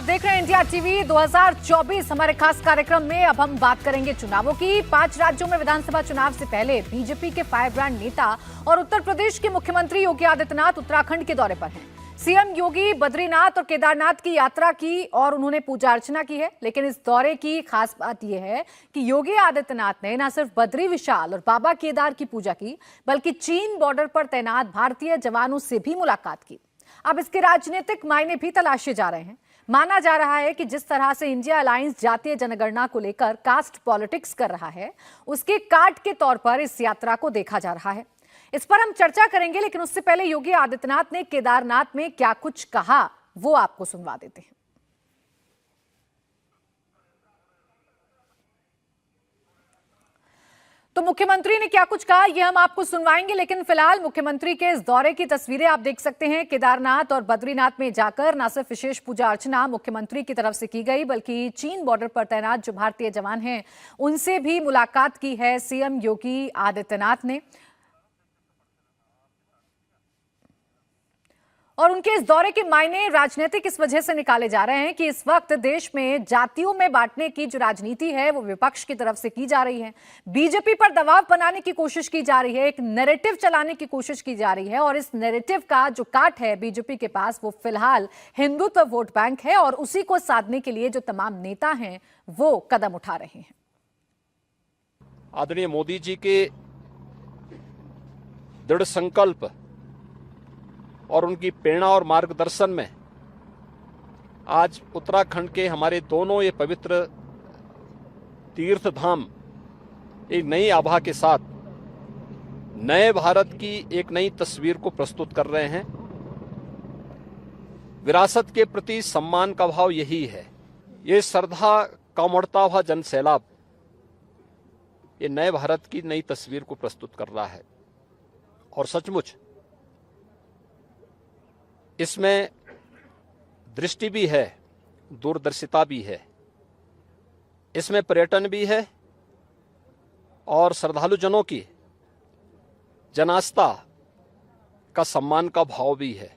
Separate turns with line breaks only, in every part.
देख रहे हैं इंडिया टीवी 2024। हमारे खास कार्यक्रम में अब हम बात करेंगे चुनावों की। 5 राज्यों में विधानसभा चुनाव से पहले बीजेपी के फायर ब्रांड नेता और उत्तर प्रदेश के मुख्यमंत्री योगी आदित्यनाथ उत्तराखंड के दौरे पर हैं। सीएम योगी बद्रीनाथ और केदारनाथ की यात्रा की और उन्होंने पूजा अर्चना की है। लेकिन इस दौरे की खास बात यह है कि योगी आदित्यनाथ ने न सिर्फ बद्री विशाल और बाबा केदार की पूजा की, बल्कि चीन बॉर्डर पर तैनात भारतीय जवानों से भी मुलाकात की। अब इसके राजनीतिक मायने भी तलाशे जा रहे हैं। माना जा रहा है कि जिस तरह से इंडिया अलायंस जातीय जनगणना को लेकर कास्ट पॉलिटिक्स कर रहा है, उसके काट के तौर पर इस यात्रा को देखा जा रहा है। इस पर हम चर्चा करेंगे, लेकिन उससे पहले योगी आदित्यनाथ ने केदारनाथ में क्या कुछ कहा वो आपको सुनवा देते हैं। तो मुख्यमंत्री ने क्या कुछ कहा ये हम आपको सुनवाएंगे, लेकिन फिलहाल मुख्यमंत्री के इस दौरे की तस्वीरें आप देख सकते हैं। केदारनाथ और बद्रीनाथ में जाकर न सिर्फ विशेष पूजा अर्चना मुख्यमंत्री की तरफ से की गई, बल्कि चीन बॉर्डर पर तैनात जो भारतीय जवान हैं उनसे भी मुलाकात की है सीएम योगी आदित्यनाथ ने। और उनके इस दौरे के मायने राजनीतिक इस वजह से निकाले जा रहे हैं कि इस वक्त देश में जातियों में बांटने की जो राजनीति है वो विपक्ष की तरफ से की जा रही है। बीजेपी पर दबाव बनाने की कोशिश की जा रही है, एक नैरेटिव चलाने की कोशिश की जा रही है। और इस नैरेटिव का जो काट है बीजेपी के पास वो फिलहाल हिंदुत्व वोट बैंक है, और उसी को साधने के लिए जो तमाम नेता हैं वो कदम उठा रहे हैं।
आदरणीय मोदी जी के दृढ़ संकल्प और उनकी प्रेरणा और मार्गदर्शन में आज उत्तराखंड के हमारे दोनों ये पवित्र तीर्थ धाम एक नई आभा के साथ नए भारत की एक नई तस्वीर को प्रस्तुत कर रहे हैं। विरासत के प्रति सम्मान का भाव यही है। ये श्रद्धा का उमड़ता हुआ जन सैलाब ये नए भारत की नई तस्वीर को प्रस्तुत कर रहा है। और सचमुच इसमें दृष्टि भी है, दूरदर्शिता भी है, इसमें पर्यटन भी है और श्रद्धालु जनों की जनास्था का सम्मान का भाव भी है।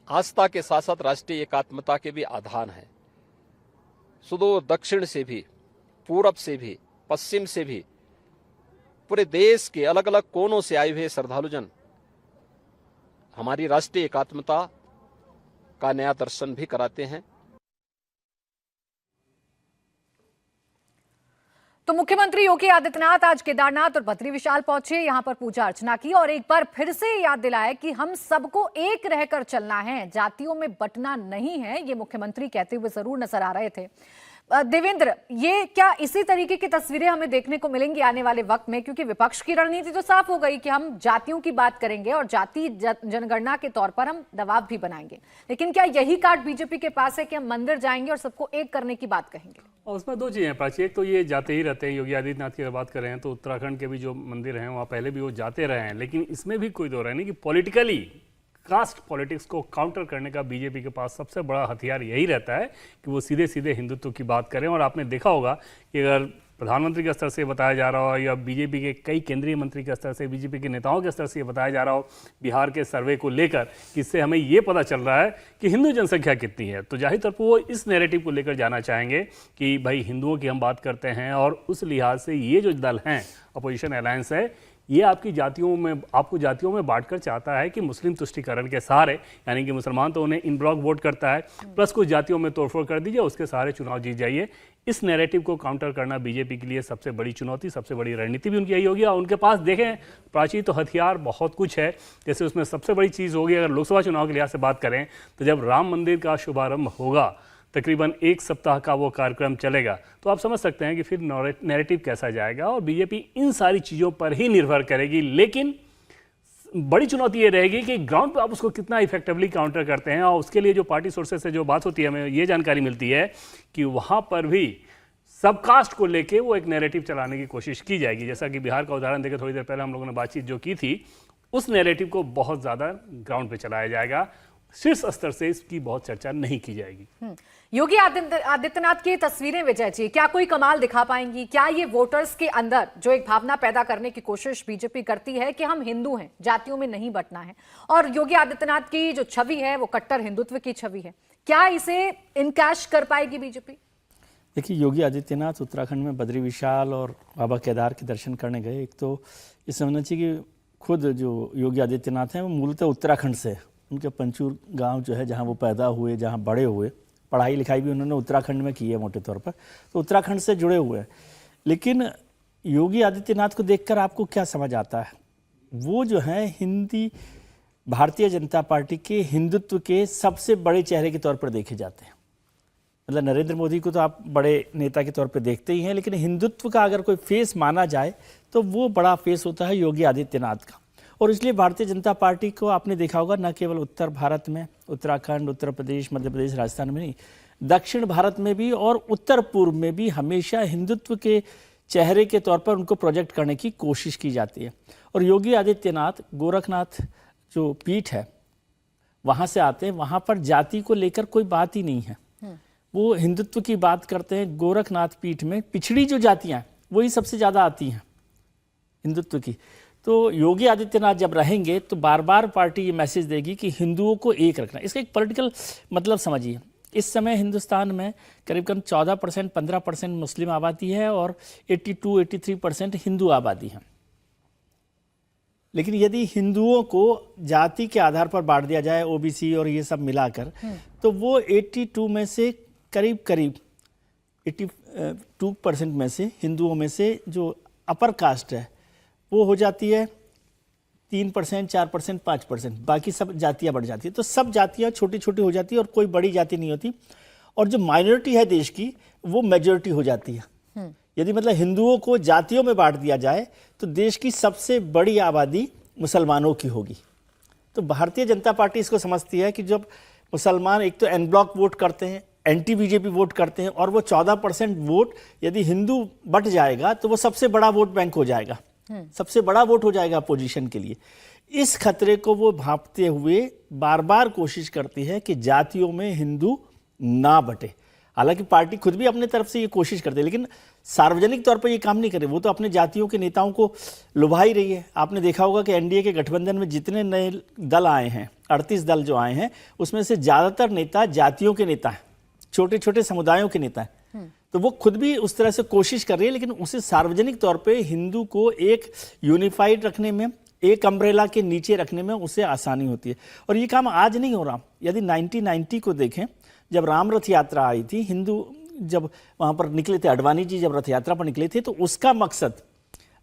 आस्था के साथ साथ राष्ट्रीय एकात्मता के भी आधार हैं। सुदूर दक्षिण से भी, पूरब से भी, पश्चिम से भी, पूरे देश के अलग अलग कोनों से आए हुए श्रद्धालु जन हमारी राष्ट्रीय एकात्मता का नया दर्शन भी कराते हैं।
तो मुख्यमंत्री योगी आदित्यनाथ आज केदारनाथ और बद्री विशाल पहुंचे, यहां पर पूजा अर्चना की और एक बार फिर से याद दिलाया कि हम सबको एक रहकर चलना है, जातियों में बंटना नहीं है। ये मुख्यमंत्री कहते हुए जरूर नजर आ रहे थे। देवेंद्र, ये क्या इसी तरीके की तस्वीरें हमें देखने को मिलेंगी आने वाले वक्त में? क्योंकि विपक्ष की रणनीति तो साफ हो गई कि हम जातियों की बात करेंगे और जाति जनगणना के तौर पर हम दबाव भी बनाएंगे, लेकिन क्या यही कार्ड बीजेपी के पास है कि हम मंदिर जाएंगे और सबको एक करने की बात कहेंगे?
और उसमें दो चीज़ें हैं प्राची। एक तो ये जाते ही रहते हैं, योगी आदित्यनाथ की बात कर रहे हैं तो उत्तराखंड के भी जो मंदिर हैं वहाँ पहले भी वो जाते रहे हैं, लेकिन इसमें भी कोई दो राय नहीं कि पॉलिटिकली कास्ट पॉलिटिक्स को काउंटर करने का बीजेपी के पास सबसे बड़ा हथियार यही रहता है कि वो सीधे सीधे हिंदुत्व की बात करें। और आपने देखा होगा कि अगर प्रधानमंत्री के स्तर से बताया जा रहा हो या बीजेपी के कई केंद्रीय मंत्री के स्तर से, बीजेपी के नेताओं के स्तर से ये बताया जा रहा हो बिहार के सर्वे को लेकर कि इससे हमें ये पता चल रहा है कि हिंदू जनसंख्या कितनी है, तो जाहिर तौर पर वो इस नैरेटिव को लेकर जाना चाहेंगे कि भाई हिंदुओं की हम बात करते हैं। और उस लिहाज से ये जो दल हैं, अपोजिशन अलायंस है, ये आपको जातियों में बांटकर चाहता है कि मुस्लिम तुष्टीकरण के सहारे, यानी कि मुसलमान तो उन्हें इन ब्लॉक वोट करता है, प्लस कुछ जातियों में तोड़फोड़ कर दीजिए, उसके सहारे चुनाव जीत जाइए। इस नैरेटिव को काउंटर करना बीजेपी के लिए सबसे बड़ी चुनौती, सबसे बड़ी रणनीति भी उनकी यही होगी। और उनके पास देखें प्राची तो हथियार बहुत कुछ है। जैसे उसमें सबसे बड़ी चीज़ होगी, अगर लोकसभा चुनाव के लिहाज से बात करें तो जब राम मंदिर का शुभारंभ होगा, तकरीबन 1 सप्ताह का वो कार्यक्रम चलेगा, तो आप समझ सकते हैं कि फिर नैरेटिव कैसा जाएगा। और बीजेपी इन सारी चीज़ों पर ही निर्भर करेगी, लेकिन बड़ी चुनौती ये रहेगी कि ग्राउंड पे आप उसको कितना इफेक्टिवली काउंटर करते हैं। और उसके लिए जो पार्टी सोर्सेज से जो बात होती है, हमें ये जानकारी मिलती है कि वहाँ पर भी सबकास्ट को लेके वो एक नैरेटिव चलाने की कोशिश की जाएगी। जैसा कि बिहार का उदाहरण देकर थोड़ी देर पहले हम लोगों ने बातचीत जो की थी, उस नैरेटिव को बहुत ज़्यादा ग्राउंड पे चलाया जाएगा। शीर्ष स्तर से इसकी बहुत चर्चा नहीं की जाएगी।
योगी आदित्यनाथ की तस्वीरें विजय जी क्या कोई कमाल दिखा पाएंगी? क्या ये वोटर्स के अंदर जो एक भावना पैदा करने की कोशिश बीजेपी करती है कि हम हिंदू हैं, जातियों में नहीं बंटना है, और योगी आदित्यनाथ की जो छवि है वो कट्टर हिंदुत्व की छवि है, क्या इसे इनकैश कर पाएगी बीजेपी?
देखिए, योगी आदित्यनाथ उत्तराखंड में बद्री विशाल और बाबा केदार के दर्शन करने गए। एक तो ये समझना चाहिए कि खुद जो योगी आदित्यनाथ हैं वो मूलतः उत्तराखंड से है। उनके पंचूर गांव जो है, जहां वो पैदा हुए, जहां बड़े हुए, पढ़ाई लिखाई भी उन्होंने उत्तराखंड में की है मोटे तौर पर, तो उत्तराखंड से जुड़े हुए हैं। लेकिन योगी आदित्यनाथ को देखकर आपको क्या समझ आता है? वो जो है हिंदी भारतीय जनता पार्टी के हिंदुत्व के सबसे बड़े चेहरे के तौर पर देखे जाते हैं। मतलब नरेंद्र मोदी को तो आप बड़े नेता के तौर पर देखते ही हैं, लेकिन हिंदुत्व का अगर कोई फेस माना जाए तो वो बड़ा फेस होता है योगी आदित्यनाथ का। और इसलिए भारतीय जनता पार्टी को आपने देखा होगा, न केवल उत्तर भारत में, उत्तराखंड, उत्तर प्रदेश, मध्य प्रदेश, राजस्थान में नहीं, दक्षिण भारत में भी और उत्तर पूर्व में भी हमेशा हिंदुत्व के चेहरे के तौर पर उनको प्रोजेक्ट करने की कोशिश की जाती है। और योगी आदित्यनाथ गोरखनाथ जो पीठ है वहाँ से आते हैं, वहाँ पर जाति को लेकर कोई बात ही नहीं है। वो हिंदुत्व की बात करते हैं। गोरखनाथ पीठ में पिछड़ी जो जातियाँ हैं वही सबसे ज़्यादा आती हैं हिंदुत्व की। तो योगी आदित्यनाथ जब रहेंगे तो बार बार पार्टी ये मैसेज देगी कि हिंदुओं को एक रखना। इसका एक पॉलिटिकल मतलब समझिए, इस समय हिंदुस्तान में करीब करीब 14% 15% मुस्लिम आबादी है और 82-83% हिंदू आबादी है। लेकिन यदि हिंदुओं को जाति के आधार पर बांट दिया जाए, ओबीसी और ये सब मिलाकर, तो वो 82 में से करीब करीब 82% में से हिंदुओं में से जो अपर कास्ट है वो हो जाती है 3%, 4%, 5%। बाकी सब जातियां बढ़ जाती है। तो सब जातियां छोटी छोटी हो जाती है और कोई बड़ी जाति नहीं होती। और जो माइनॉरिटी है देश की वो मेजॉरिटी हो जाती है। यदि मतलब हिंदुओं को जातियों में बांट दिया जाए तो देश की सबसे बड़ी आबादी मुसलमानों की होगी। तो भारतीय जनता पार्टी इसको समझती है कि जब मुसलमान एक तो एन ब्लॉक वोट करते हैं, एंटी बीजेपी वोट करते हैं, और वो 14% वोट यदि हिंदू बट जाएगा तो वो सबसे बड़ा वोट बैंक हो जाएगा, सबसे बड़ा वोट हो जाएगा अपोजिशन के लिए। इस खतरे को वो भांपते हुए बार बार कोशिश करती है कि जातियों में हिंदू ना बटे। हालांकि पार्टी खुद भी अपने तरफ से ये कोशिश करती है, लेकिन सार्वजनिक तौर पर ये काम नहीं करे। वो तो अपने जातियों के नेताओं को लुभा ही रही है। आपने देखा होगा कि एनडीए के गठबंधन में जितने नए दल आए हैं, 38 दल जो आए हैं, उसमें से ज़्यादातर नेता जातियों के नेता हैं, छोटे छोटे समुदायों के नेता हैं। तो वो खुद भी उस तरह से कोशिश कर रही है, लेकिन उसे सार्वजनिक तौर पे हिंदू को एक यूनिफाइड रखने में, एक अम्ब्रेला के नीचे रखने में उसे आसानी होती है। और ये काम आज नहीं हो रहा। यदि 1990 को देखें, जब राम रथ यात्रा आई थी, हिंदू जब वहाँ पर निकले थे, अडवाणी जी जब रथ यात्रा पर निकले थे, तो उसका मकसद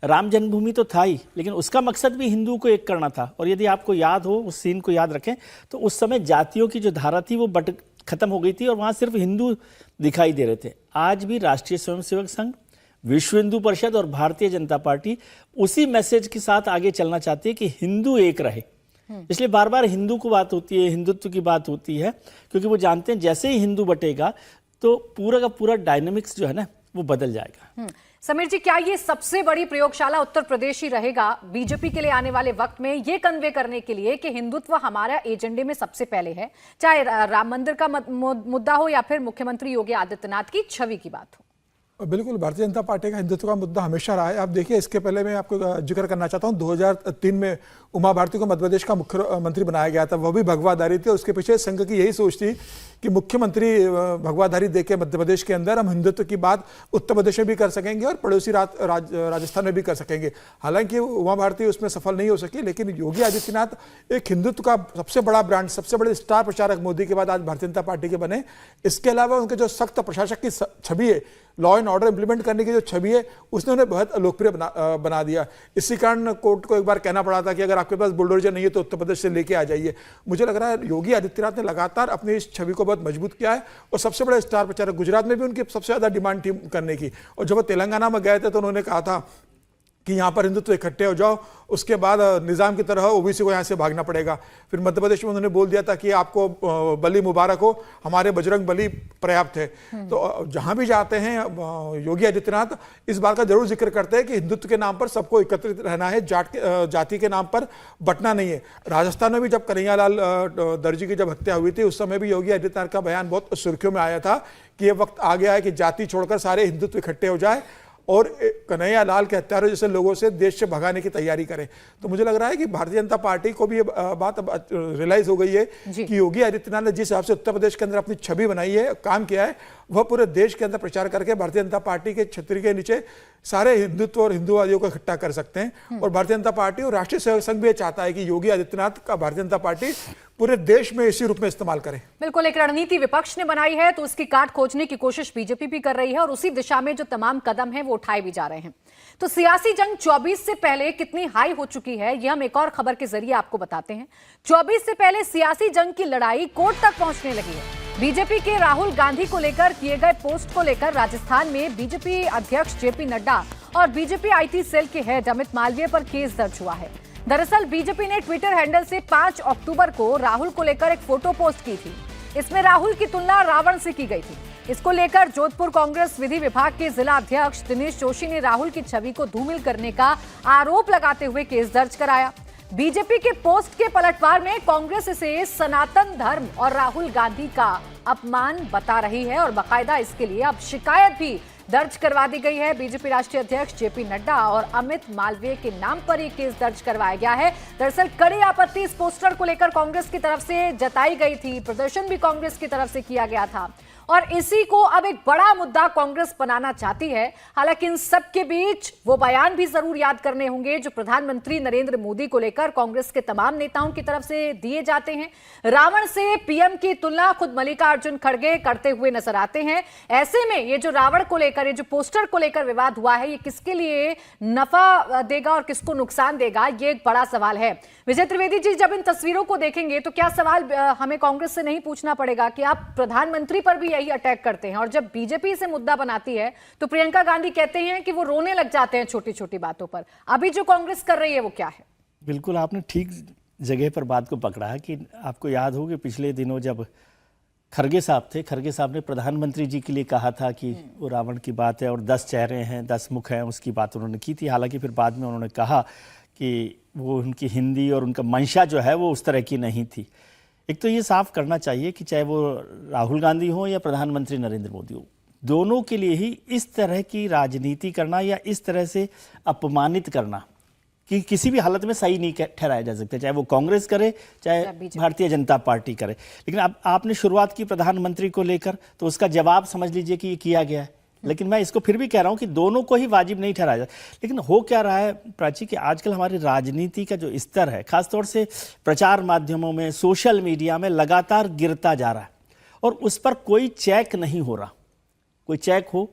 राम जन्मभूमि तो था ही, लेकिन उसका मकसद भी हिंदू को एक करना था। और यदि आपको याद हो, उस सीन को याद रखें, तो उस समय जातियों की जो धारा थी वो खत्म हो गई थी और वहाँ सिर्फ हिंदू दिखाई दे रहे थे। आज भी राष्ट्रीय स्वयंसेवक संघ, विश्व हिंदू परिषद और भारतीय जनता पार्टी उसी मैसेज के साथ आगे चलना चाहती है कि हिंदू एक रहे। इसलिए बार बार हिंदू को बात होती है, हिंदुत्व की बात होती है, क्योंकि वो जानते हैं जैसे ही हिंदू बटेगा तो पूरा का पूरा डायनामिक्स जो है ना वो बदल जाएगा।
समीर जी, क्या ये सबसे बड़ी प्रयोगशाला उत्तर प्रदेश ही रहेगा बीजेपी के लिए आने वाले वक्त में, ये कन्वे करने के लिए कि हिंदुत्व हमारा एजेंडे में सबसे पहले है, चाहे राम मंदिर का मुद्दा हो या फिर मुख्यमंत्री योगी आदित्यनाथ की छवि की बात हो?
बिल्कुल, भारतीय जनता पार्टी का हिंदुत्व का मुद्दा हमेशा रहा है। आप देखिए, इसके पहले मैं आपको जिक्र करना चाहता हूं, 2003 में उमा भारती को मध्य प्रदेश का मुख्यमंत्री बनाया गया था। वह भी भगवाधारी थी। उसके पीछे संघ की यही सोच थी कि मुख्यमंत्री भगवाधारी देके मध्य प्रदेश के अंदर हम हिंदुत्व की बात उत्तर प्रदेश में भी कर सकेंगे और पड़ोसी राजस्थान में भी कर सकेंगे। हालांकि उमा भारती उसमें सफल नहीं हो सकी, लेकिन योगी आदित्यनाथ एक हिंदुत्व का सबसे बड़ा ब्रांड, सबसे बड़े स्टार प्रचारक मोदी के बाद आज भारतीय जनता पार्टी के बने। इसके अलावा उनके जो सख्त प्रशासक की छवि है, लॉ एंड ऑर्डर इंप्लीमेंट करने की जो छवि है, उसने उन्हें बहुत लोकप्रिय बना दिया। इसी कारण कोर्ट को एक बार कहना पड़ा था कि अगर आपके पास बुलडोजर नहीं है तो उत्तर प्रदेश से लेके आ जाइए। मुझे लग रहा है योगी आदित्यनाथ ने लगातार अपनी इस छवि को बहुत मजबूत किया है और सबसे बड़े स्टार प्रचारक, गुजरात में भी उनकी सबसे ज्यादा डिमांड थी करने की। और जब वो तेलंगाना में गए थे तो उन्होंने कहा था कि यहाँ पर हिंदुत्व इकट्ठे हो जाओ, उसके बाद निजाम की तरह ओबीसी को यहाँ से भागना पड़ेगा। फिर मध्य प्रदेश में उन्होंने बोल दिया था कि आपको बली मुबारक हो, हमारे बजरंग बली पर्याप्त है। तो जहाँ भी जाते हैं योगी आदित्यनाथ इस बात का जरूर जिक्र करते हैं कि हिंदुत्व के नाम पर सबको एकत्रित रहना है, जाति के नाम पर बंटना नहीं है। राजस्थान में भी जब कन्हैयालाल दर्जी की जब हत्या हुई थी, उस समय भी योगी आदित्यनाथ का बयान बहुत सुर्खियों में आया था कि ये वक्त आ गया है कि जाति छोड़कर सारे हिंदुत्व इकट्ठे हो जाए। और कन्हैया लाल के हत्यारों जैसे लोगों से देश से भगाने की तैयारी करें। तो मुझे लग रहा है कि भारतीय जनता पार्टी को भी ये बात अब रियलाइज हो गई है कि योगी आदित्यनाथ ने जिस हिसाब से उत्तर प्रदेश के अंदर अपनी छवि बनाई है, काम किया है, वह पूरे देश के अंदर प्रचार करके भारतीय जनता पार्टी के छतरी के नीचे सारे हिंदुत्व और हिंदुवादियों को इकट्ठा कर सकते हैं। और भारतीय जनता पार्टी और राष्ट्रीय सेवक संघ भी ये चाहता है कि योगी आदित्यनाथ का भारतीय जनता पार्टी पूरे देश में इसी रूप में इस्तेमाल करे।
बिल्कुल, एक रणनीति विपक्ष ने बनाई है तो उसकी काट खोजने की कोशिश बीजेपी भी कर रही है और उसी दिशा में जो तमाम कदम हैं वो उठाए भी जा रहे हैं। तो सियासी जंग 24 से पहले कितनी हाई हो चुकी है, यह हम एक और खबर के जरिए आपको बताते हैं। 24 से पहले सियासी जंग की लड़ाई कोर्ट तक पहुंचने लगी है। बीजेपी के राहुल गांधी को लेकर किए गए पोस्ट को लेकर राजस्थान में बीजेपी अध्यक्ष जेपी नड्डा और बीजेपी आईटी सेल के हेड अमित मालवीय पर केस दर्ज हुआ है। दरअसल बीजेपी ने ट्विटर हैंडल से 5 अक्टूबर को राहुल को लेकर एक फोटो पोस्ट की थी। इसमें राहुल की तुलना रावण से की गई थी। इसको लेकर जोधपुर कांग्रेस विधि विभाग के जिला अध्यक्ष दिनेश जोशी ने राहुल की छवि को धूमिल करने का आरोप लगाते हुए केस दर्ज कराया। बीजेपी के पोस्ट के पलटवार में कांग्रेस इसे सनातन धर्म और राहुल गांधी का अपमान बता रही है और बाकायदा इसके लिए अब शिकायत भी दर्ज करवा दी गई है। बीजेपी राष्ट्रीय अध्यक्ष जेपी नड्डा और अमित मालवीय के नाम पर यह केस दर्ज करवाया गया है। दरअसल कड़ी आपत्ति इस पोस्टर को लेकर कांग्रेस की तरफ से जताई गई थी। प्रदर्शन भी कांग्रेस की तरफ से किया गया था और इसी को अब एक बड़ा मुद्दा कांग्रेस बनाना चाहती है। हालांकि इन सब के बीच वो बयान भी जरूर याद करने होंगे जो प्रधानमंत्री नरेंद्र मोदी को लेकर कांग्रेस के तमाम नेताओं की तरफ से दिए जाते हैं। रावण से पीएम की तुलना खुद मल्लिकार्जुन खड़गे करते हुए नजर आते हैं। ऐसे में ये जो रावण को लेकर, ये जो पोस्टर को लेकर विवाद हुआ है, ये किसके लिए नफा देगा और किसको नुकसान देगा, ये एक बड़ा सवाल है। विजय त्रिवेदी जी, जब इन तस्वीरों को देखेंगे तो क्या सवाल हमें कांग्रेस से नहीं पूछना पड़ेगा कि आप प्रधानमंत्री पर भी यही अटैक करते हैं और जब बीजेपी से मुद्दा बनाती है तो प्रियंका गांधी कहते हैं कि वो रोने लग जाते हैं छोटी छोटी बातों पर। अभी जो कांग्रेस कर रही है वो क्या है?
बिल्कुल आपने ठीक जगह पर बात को पकड़ा है कि आपको याद हो कि पिछले दिनों जब खड़गे साहब थे, खड़गे साहब ने प्रधानमंत्री जी के लिए कहा था कि वो रावण की बात है और 10 चेहरे हैं, 10 मुख हैं, उसकी बात उन्होंने की थी। हालांकि फिर बाद में उन्होंने कहा कि वो उनकी हिंदी और उनका मंशा जो है वो उस तरह की नहीं थी। एक तो ये साफ करना चाहिए कि चाहे वो राहुल गांधी हो या प्रधानमंत्री नरेंद्र मोदी हो, दोनों के लिए ही इस तरह की राजनीति करना या इस तरह से अपमानित करना कि किसी भी हालत में सही नहीं ठहराया जा सकता, चाहे वो कांग्रेस करे चाहे भारतीय जनता पार्टी करे। लेकिन अब आपने शुरुआत की प्रधानमंत्री को लेकर तो उसका जवाब समझ लीजिए कि ये किया गया है। लेकिन मैं इसको फिर भी कह रहा हूं कि दोनों को ही वाजिब नहीं ठहराया जाए। लेकिन हो क्या रहा है प्राची कि आजकल हमारी राजनीति का जो स्तर है, खासतौर से प्रचार माध्यमों में, सोशल मीडिया में लगातार गिरता जा रहा है और उस पर कोई चेक नहीं हो रहा। कोई चेक हो,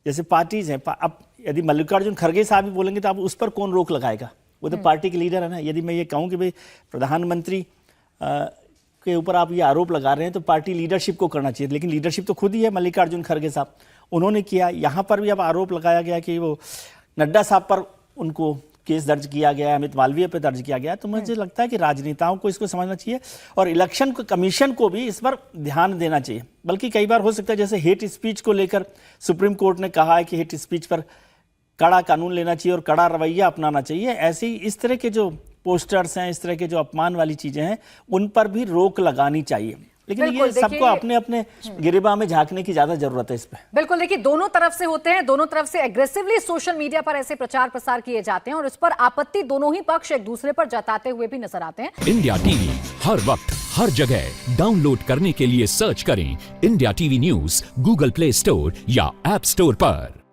जैसे पार्टीज हैं, अब यदि मल्लिकार्जुन खड़गे साहब भी बोलेंगे तो अब उस पर कौन रोक लगाएगा? वो तो पार्टी के लीडर है ना। यदि मैं ये कहूँ कि भाई प्रधानमंत्री के ऊपर आप ये आरोप लगा रहे हैं तो पार्टी लीडरशिप को करना चाहिए, लेकिन लीडरशिप तो खुद ही है मल्लिकार्जुन खड़गे साहब, उन्होंने किया। यहाँ पर भी अब आरोप लगाया गया कि वो नड्डा साहब पर उनको केस दर्ज किया गया है, अमित मालवीय पर दर्ज किया गया है। तो मुझे लगता है कि राजनेताओं को इसको समझना चाहिए और इलेक्शन कमीशन को भी इस पर ध्यान देना चाहिए। बल्कि कई बार हो सकता है जैसे हेट स्पीच को लेकर सुप्रीम कोर्ट ने कहा है कि हेट स्पीच पर कड़ा कानून लेना चाहिए और कड़ा रवैया अपनाना चाहिए, ऐसे ही इस तरह के जो पोस्टर्स हैं, इस तरह के जो अपमान वाली चीजें हैं, उन पर भी रोक लगानी चाहिए। लेकिन ये सबको अपने अपने गिरेबान में झांकने की ज्यादा जरूरत है इस पे।
बिल्कुल, देखिए दोनों तरफ से होते हैं, दोनों तरफ से एग्रेसिवली सोशल मीडिया पर ऐसे प्रचार प्रसार किए जाते हैं और इस पर आपत्ति दोनों ही पक्ष एक दूसरे पर जताते हुए भी नजर आते हैं।
इंडिया टीवी हर वक्त हर जगह डाउनलोड करने के लिए सर्च करें India TV news Google play store या ऐप स्टोर पर।